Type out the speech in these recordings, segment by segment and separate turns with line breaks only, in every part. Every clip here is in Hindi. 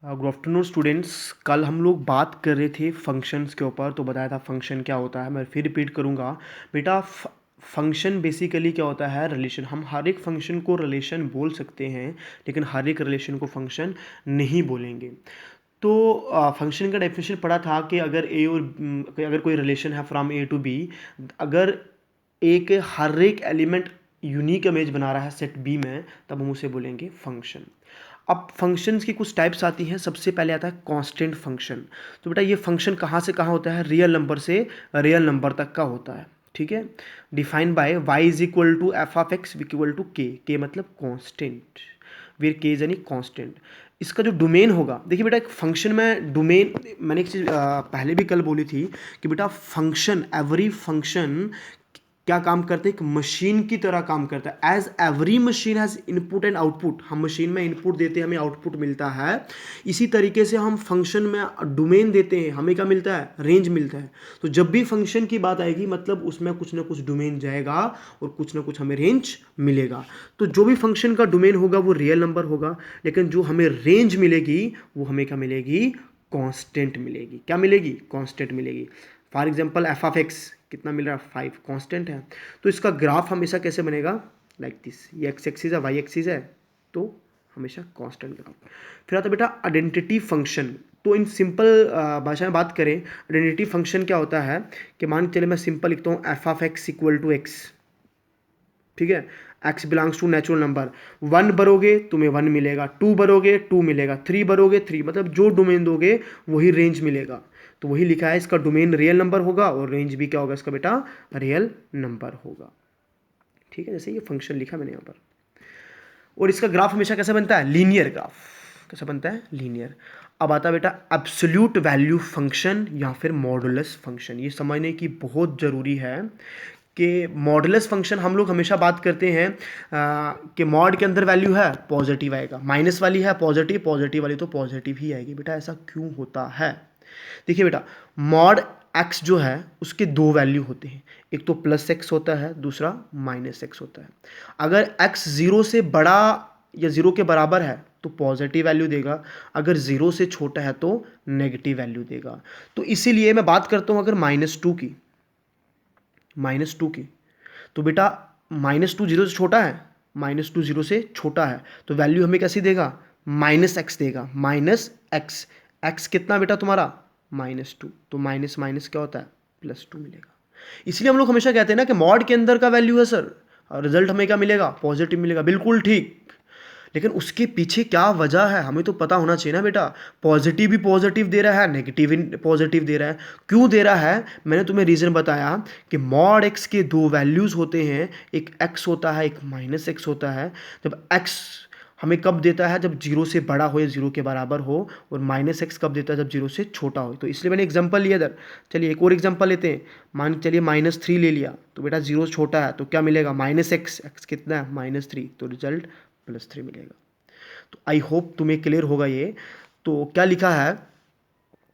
Good afternoon students. कल हम लोग बात कर रहे थे फंक्शंस के ऊपर, तो बताया था फंक्शन क्या होता है। मैं फिर रिपीट करूँगा बेटा। फंक्शन बेसिकली क्या होता है? रिलेशन। हम हर एक फंक्शन को रिलेशन बोल सकते हैं, लेकिन हर एक रिलेशन को फंक्शन नहीं बोलेंगे। तो फंक्शन का डेफिनेशन पढ़ा था कि अगर ए और अगर कोई रिलेशन है फ्रॉम ए टू बी, अगर एक हर एक एलिमेंट यूनिक इमेज बना रहा है सेट बी में, तब हम उसे बोलेंगे फंक्शन। अब फंक्शंस की कुछ टाइप्स आती हैं। सबसे पहले आता है कांस्टेंट फंक्शन। तो बेटा ये फंक्शन कहाँ से कहाँ होता है? रियल नंबर से रियल नंबर तक का होता है। ठीक है। Defined by y is equal to f of x equal to k मतलब कांस्टेंट, वेयर के इज यानी कांस्टेंट। इसका जो डोमेन होगा, देखिए बेटा एक फंक्शन में डोमेन, मैंने एक चीज़ पहले भी कल बोली थी कि बेटा फंक्शन, एवरी फंक्शन क्या काम करते हैं? एक मशीन की तरह काम करता है। As every machine has input and output, हम मशीन में इनपुट देते हैं, हमें आउटपुट मिलता है। इसी तरीके से हम फंक्शन में डोमेन देते हैं, हमें क्या मिलता है? रेंज मिलता है। तो जब भी फंक्शन की बात आएगी, मतलब उसमें कुछ ना कुछ डोमेन जाएगा और कुछ ना कुछ हमें रेंज मिलेगा। तो जो भी फंक्शन का डोमेन होगा वो रियल नंबर होगा, लेकिन जो हमें रेंज मिलेगी वो हमें क्या मिलेगी? कांस्टेंट मिलेगी। क्या मिलेगी? कांस्टेंट मिलेगी। For example F of x कितना मिल रहा है? 5 कांस्टेंट है। तो इसका ग्राफ हमेशा कैसे बनेगा? Like this. ये एक्स एक्सिस है, वाई एक्सिस है, तो हमेशा कांस्टेंट ग्राफ। फिर आता बेटा आइडेंटिटी फंक्शन। तो इन सिंपल भाषा में बात करें, आइडेंटिटी फंक्शन क्या होता है कि मान के चले मैं सिंपल लिखता हूँ f of x equal to x. ठीक है। x belongs to natural number. 1 भरोगे तुम्हें 1 मिलेगा, 2 भरोगे 2 मिलेगा, 3 भरोगे 3, मतलब जो डोमेन दोगे वही रेंज मिलेगा। तो वही लिखा है, इसका डोमेन रियल नंबर होगा और रेंज भी क्या होगा इसका बेटा? रियल नंबर होगा। ठीक है, जैसे ये फंक्शन लिखा मैंने यहाँ पर। और इसका ग्राफ हमेशा कैसे बनता है? Linear graph. कैसा बनता है? लीनियर। अब आता है बेटा एब्सोल्यूट वैल्यू फंक्शन या फिर मॉडुलस फंक्शन। ये समझने की बहुत ज़रूरी है कि मॉडुलस फंक्शन हम लोग हमेशा बात करते हैं कि मॉड के अंदर वैल्यू है पॉजिटिव आएगा, माइनस वाली है पॉजिटिव, पॉजिटिव वाली तो पॉजिटिव ही आएगी। बेटा ऐसा क्यों होता है? देखिए बेटा, मॉड एक्स जो है उसके दो वैल्यू होते हैं, एक तो प्लस एक्स होता है, दूसरा माइनस एक्स होता है। अगर एक्स जीरो से बड़ा या जीरो के बराबर है तो पॉजिटिव वैल्यू देगा, अगर जीरो से छोटा है तो नेगेटिव वैल्यू देगा। तो इसीलिए मैं बात करता हूं अगर -2 की, -2 की, तो बेटा -2 जीरो से छोटा है, -2 जीरो से छोटा है, तो वैल्यू हमें कैसी देगा? -x देगा, -x। x कितना बेटा तुम्हारा? -2, तो माइनस माइनस क्या होता है? +2 मिलेगा। इसलिए हम लोग हमेशा कहते हैं ना कि मॉड के अंदर का वैल्यू है सर, और रिजल्ट हमें क्या मिलेगा? पॉजिटिव मिलेगा। बिल्कुल ठीक, लेकिन उसके पीछे क्या वजह है हमें तो पता होना चाहिए ना बेटा। पॉजिटिव भी पॉजिटिव दे रहा है, नेगेटिव भी पॉजिटिव दे रहा है। क्यों दे रहा है? मैंने तुम्हें रीज़न बताया कि मॉड एक्स के दो वैल्यूज़ होते हैं, एक एक्स होता है, एक -x होता है। जब एक्स हमें कब देता है? जब जीरो से बड़ा हो या जीरो के बराबर हो, और -x कब देता है? जब जीरो से छोटा हो। तो इसलिए मैंने एग्जांपल लिया इधर। चलिए एक और एग्जांपल लेते हैं। मान चलिए -3 ले लिया, तो बेटा जीरो छोटा है तो क्या मिलेगा? -x। x कितना है? -3, तो रिजल्ट +3 मिलेगा। तो आई होप तुम्हें क्लियर होगा ये। तो क्या लिखा है?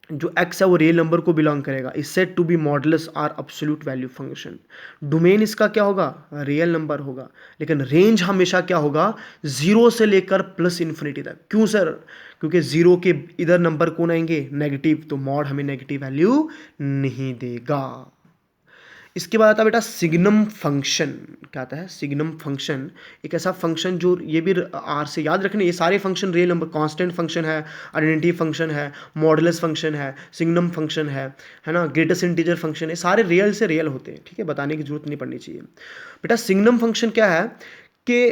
जो x है वो रियल नंबर को बिलोंग करेगा, is said to be modulus or absolute value function. Domain इसका क्या होगा? रियल नंबर होगा, लेकिन रेंज हमेशा क्या होगा? जीरो से लेकर +∞ तक। क्यों सर? क्योंकि जीरो के इधर नंबर कौन आएंगे? नेगेटिव, तो मॉड हमें नेगेटिव वैल्यू नहीं देगा। इसके बाद आता है बेटा सिग्नम फंक्शन। क्या आता है? सिग्नम फंक्शन एक ऐसा फंक्शन जो, ये भी आर से याद रखने, ये सारे function real number, constant function है, आइडेंटिटी फंक्शन है, मॉडुलस फंक्शन है, सिग्नम फंक्शन है ना, ग्रेटेस्ट इंटीजर फंक्शन है, सारे रियल से रियल होते हैं। ठीक है, बताने की जरूरत नहीं पड़नी चाहिए। बेटा सिग्नम फंक्शन क्या है कि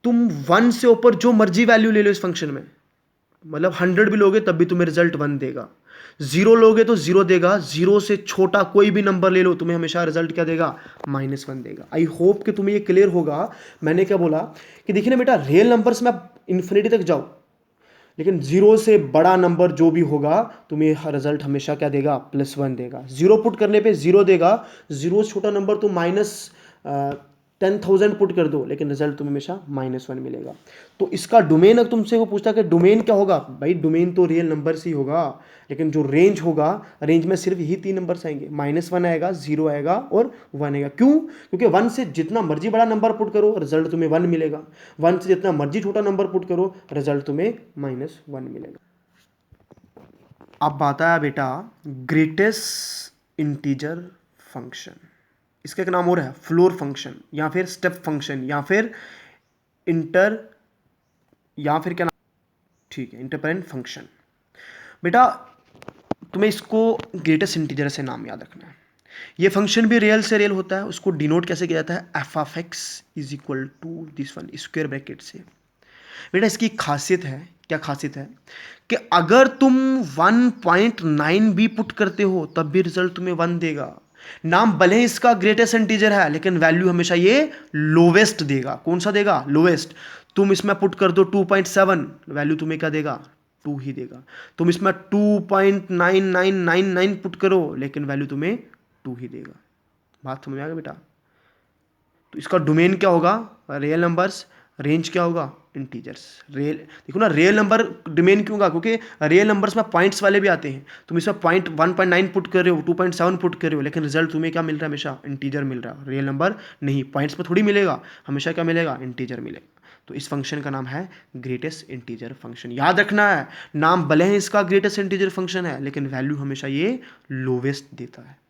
तुम 1 से ऊपर जो मर्जी वैल्यू ले लो इस फंक्शन में, मतलब 100 भी लोगे तब भी तुम्हें रिजल्ट 1 देगा, 0 लोगे तो 0 देगा, 0 से छोटा कोई भी नंबर ले लो तुम्हें हमेशा रिजल्ट क्या देगा? -1 देगा। आई होप कि तुम्हें ये क्लियर होगा। मैंने क्या बोला कि देखिए ना बेटा, रियल नंबर्स में आप इन्फिनिटी तक जाओ, लेकिन 0 से बड़ा नंबर जो भी होगा तुम्हें रिजल्ट हमेशा क्या देगा? +1 देगा। 0 पुट करने पे 0 देगा, 0 से छोटा नंबर तो -10,000 पुट कर दो, लेकिन रिजल्ट तुम्हें हमेशा -1 मिलेगा। तो इसका डोमेन, अगर तुमसे वो पूछता कि डोमेन क्या होगा, भाई डोमेन तो रियल नंबर से ही होगा, लेकिन जो रेंज होगा, रेंज में सिर्फ यही 3 नंबर्स आएंगे, -1 आएगा, 0 आएगा और 1 आएगा। क्यों? क्योंकि 1 से जितना मर्जी बड़ा नंबर पुट करो रिजल्ट तुम्हें 1 मिलेगा, 1 से जितना मर्जी छोटा नंबर पुट करो रिजल्ट तुम्हें -1 मिलेगा। अब आता है बेटा ग्रेटेस्ट इंटीजर फंक्शन। इसका एक नाम और है फ्लोर फंक्शन या फिर स्टेप फंक्शन या फिर इंटर या फिर क्या नाम, ठीक है, इंटरपेरेंट फंक्शन। बेटा तुम्हें इसको ग्रेटेस्ट इंटीजर से नाम याद रखना है। ये फंक्शन भी रियल से रियल होता है, उसको डिनोट कैसे किया जाता है, f of x is equal to this one square bracket से। बेटा इसकी खासियत है, क्या खासियत है कि अगर तुम 1.9 भी पुट करते हो तब भी रिजल्ट तुम्हें 1 देगा। नाम भले ही इसका ग्रेटेस्ट इंटीजर है लेकिन वैल्यू हमेशा ये लोवेस्ट देगा। कौन सा देगा, लोवेस्ट। तुम इसमें पुट कर दो 2.7, वैल्यू तुम्हें क्या देगा, 2 ही देगा। तुम इसमें 2.9999 पुट करो लेकिन वैल्यू तुम्हें 2 ही देगा। बात समझ आ गई बेटा। तो इसका डोमेन क्या होगा, रियल नंबर्स, रेंज क्या होगा, इंटीजर्स। रियल देखो ना, रियल नंबर डोमेन क्यों होगा, क्योंकि रियल नंबर्स में पॉइंट्स वाले भी आते हैं। तुम इसमें पॉइंट 1.9 पुट कर रहे हो, 2.7 पुट कर रहे हो, लेकिन रिजल्ट तुम्हें क्या मिल रहा है, हमेशा इंटीजर मिल रहा है। रियल नंबर नहीं, पॉइंट्स में थोड़ी मिलेगा, हमेशा क्या मिलेगा, इंटीजर मिलेगा। तो इस फंक्शन का नाम है ग्रेटेस्ट इंटीजर फंक्शन। याद रखना है, नाम भले ही इसका ग्रेटेस्ट इंटीजर फंक्शन है लेकिन वैल्यू हमेशा ये लोवेस्ट देता है।